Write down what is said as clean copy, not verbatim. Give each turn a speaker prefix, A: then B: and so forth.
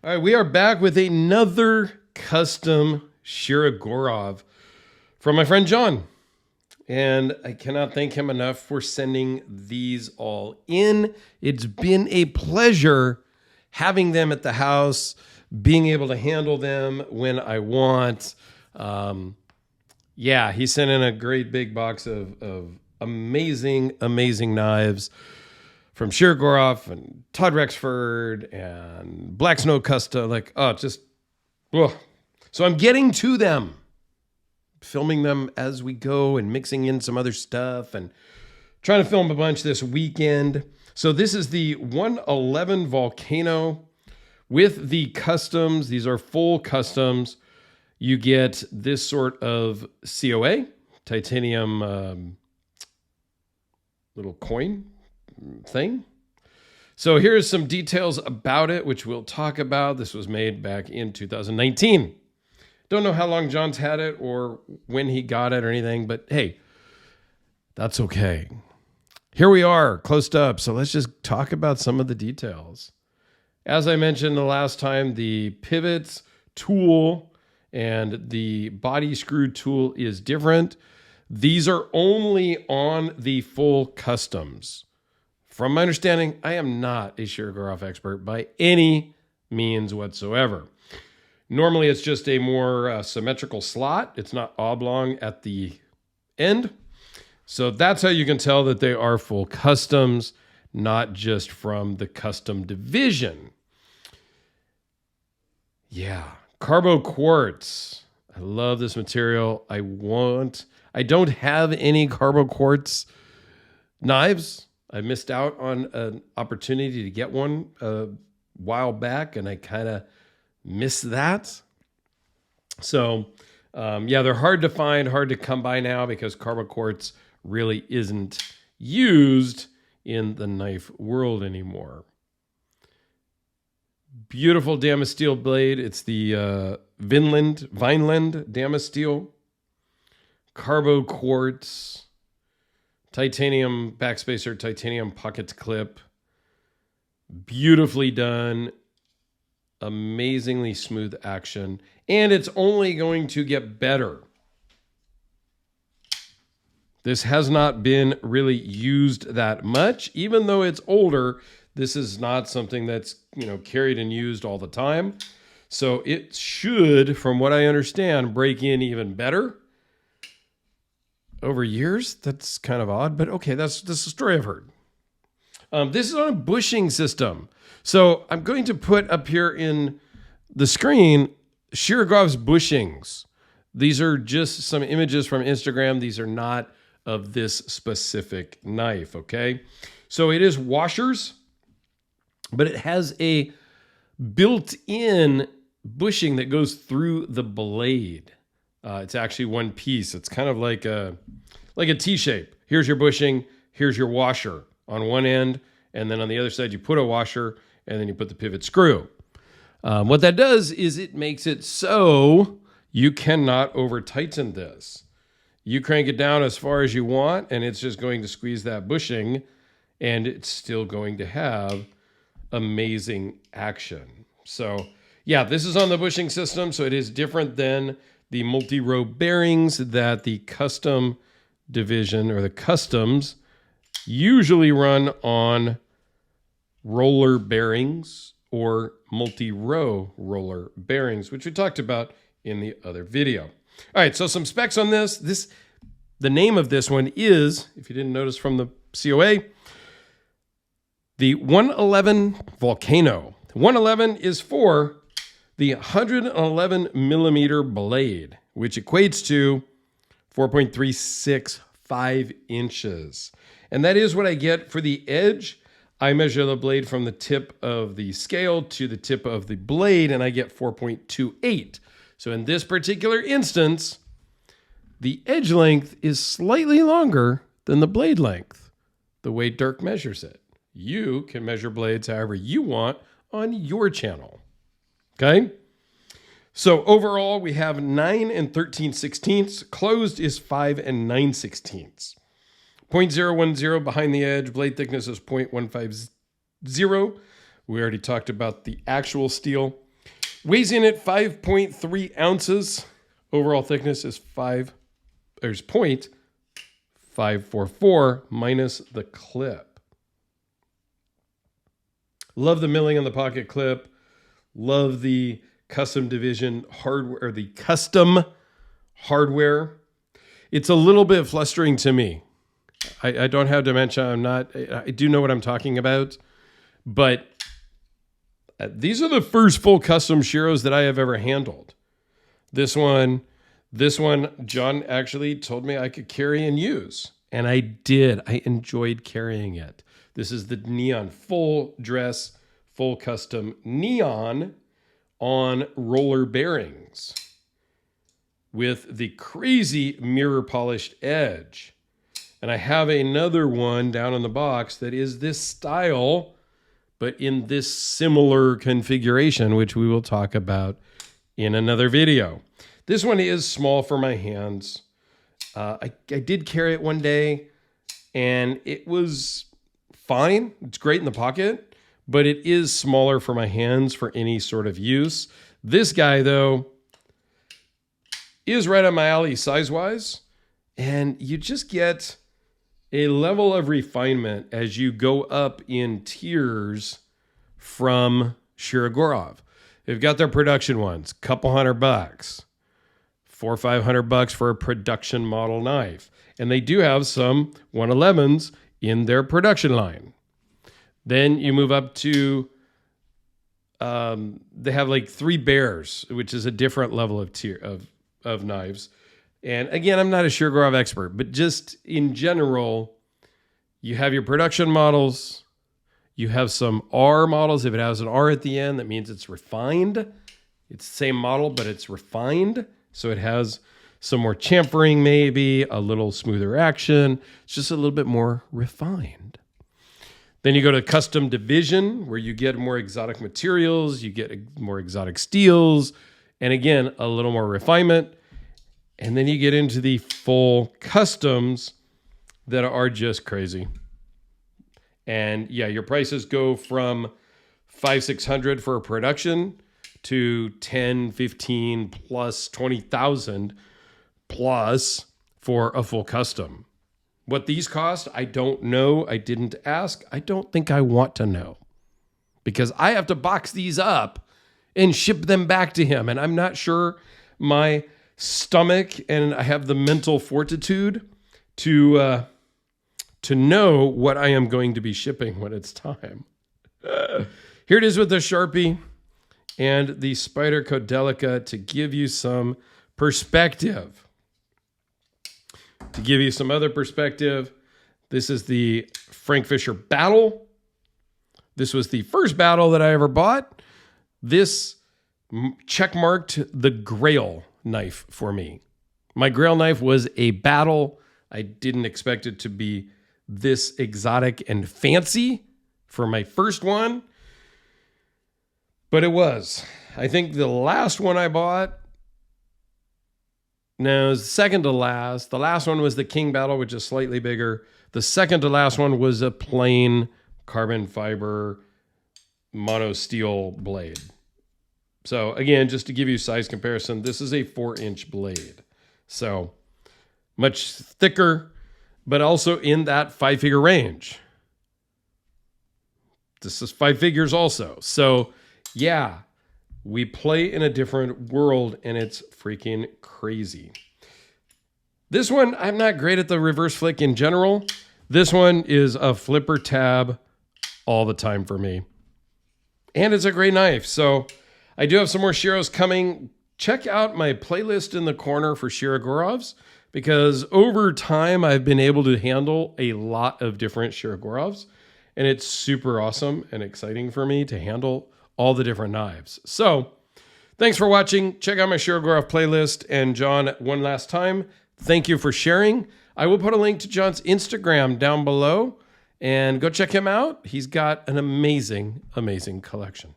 A: All right, we are back with another custom Shirogorov from my friend John. And I cannot thank him enough for sending these all in. It's been a pleasure having them at the house, being able to handle them when I want. He sent in a great big box of amazing, amazing knives from Shirogorov and Todd Rexford and Black Snow Custom. So I'm getting to them, filming them as we go and mixing in some other stuff and trying to film a bunch this weekend. So this is the 111 Volcano with the customs. These are full customs. You get this sort of COA, titanium little coin thing. So here's some details about it, which we'll talk about. This was made back in 2019. Don't know how long John's had it or when he got it or anything, but hey, that's okay. Here we are, closed up. So let's just talk about some of the details. As I mentioned the last time, the pivots tool and the body screw tool is different. These are only on the full customs. From my understanding, I am not a Shirogorov expert by any means whatsoever. Normally, it's just a more symmetrical slot. It's not oblong at the end. So that's how you can tell that they are full customs, not just from the custom division. Yeah, carbo quartz. I love this material. I don't have any carbo quartz knives. I missed out on an opportunity to get one a while back, and I kind of missed that. So, they're hard to find, hard to come by now because carbo quartz really isn't used in the knife world anymore. Beautiful Damasteel blade. It's the Vineland Damasteel. Carbo quartz. Titanium backspacer, titanium pocket clip. Beautifully done. Amazingly smooth action. And it's only going to get better. This has not been really used that much. Even though it's older, this is not something that's, carried and used all the time. So it should, from what I understand, break in even better. Over years, that's kind of odd, but okay, that's a story I've heard. This is on a bushing system. So I'm going to put up here in the screen Shirogorov's bushings. These are just some images from Instagram. These are not of this specific knife, okay? So it is washers, but it has a built-in bushing that goes through the blade. It's actually one piece. It's kind of like a T-shape. Here's your bushing. Here's your washer on one end. And then on the other side, you put a washer and then you put the pivot screw. What that does is it makes it so you cannot over tighten this. You crank it down as far as you want and it's just going to squeeze that bushing and it's still going to have amazing action. So yeah, this is on the bushing system. So it is different than the multi-row bearings that the custom division or the customs usually run on roller bearings or multi-row roller bearings, which we talked about in the other video. All right, so some specs on this. The name of this one is, if you didn't notice from the COA, the 111 Volcano. 111 is for the 111 millimeter blade, which equates to 4.365 inches. And that is what I get for the edge. I measure the blade from the tip of the scale to the tip of the blade, and I get 4.28. So in this particular instance, the edge length is slightly longer than the blade length, the way Dirk measures it. You can measure blades however you want on your channel. Okay? So overall, we have 9 and 13/16. Closed is 5 and 9/16. 0.010 behind the edge. Blade thickness is 0.150. We already talked about the actual steel. Weighs in at 5.3 ounces. Overall thickness is 0.544 minus the clip. Love the milling on the pocket clip. Love the custom division hardware, or the custom hardware. It's a little bit flustering to me. I don't have dementia. I do know what I'm talking about, but these are the first full custom Shiros that I have ever handled. This one, John actually told me I could carry and use, and I did. I enjoyed carrying it. This is the Neon full dress, full custom Neon on roller bearings with the crazy mirror polished edge. And I have another one down in the box that is this style, but in this similar configuration, which we will talk about in another video. This one is small for my hands. I did carry it one day, and it was fine. It's great in the pocket, but it is smaller for my hands for any sort of use. This guy, though, is right up my alley size-wise, and you just get a level of refinement as you go up in tiers from Shirogorov. They've got their production ones, couple $100, $400 or $500 for a production model knife. And they do have some 111s in their production line. Then you move up to, they have like 3 bears, which is a different level of tier of knives. And again, I'm not a Shirogorov expert, but just in general, you have your production models. You have some R models. If it has an R at the end, that means it's refined. It's the same model, but it's refined. So it has some more chamfering, maybe a little smoother action. It's just a little bit more refined. Then you go to custom division, where you get more exotic materials, you get more exotic steels, and again, a little more refinement. And then you get into the full customs that are just crazy. And yeah, your prices go from $500-$600 for a production to $10,000, $15,000 plus $20,000 plus for a full custom. What these cost, I don't know. I didn't ask. I don't think I want to know, because I have to box these up and ship them back to him. And I'm not sure my stomach and I have the mental fortitude to know what I am going to be shipping when it's time. Here it is with the Sharpie and the Spider Codelica to give you some perspective. To give you some other perspective, this is the Frank Fisher Battle. This was the first battle that I ever bought. This checkmarked the Grail knife for me. My Grail knife was a battle. I didn't expect it to be this exotic and fancy for my first one, but it was. I think the last one I bought, no, it was the second to last. The last one was the King Battle, which is slightly bigger. The second to last one was a plain carbon fiber mono steel blade. So again, just to give you size comparison, this is a 4-inch blade. So much thicker, but also in that 5-figure range. This is 5 figures also. So yeah, we play in a different world, and it's freaking crazy. This one, I'm not great at the reverse flick in general. This one is a flipper tab all the time for me. And it's a great knife. So I do have some more Shiros coming. Check out my playlist in the corner for Shirogorovs, because over time I've been able to handle a lot of different Shirogorovs, and it's super awesome and exciting for me to handle all the different knives. So thanks for watching. Check out my Shirogorov playlist. And John, one last time, thank you for sharing. I will put a link to John's Instagram down below, and go check him out. He's got an amazing, amazing collection.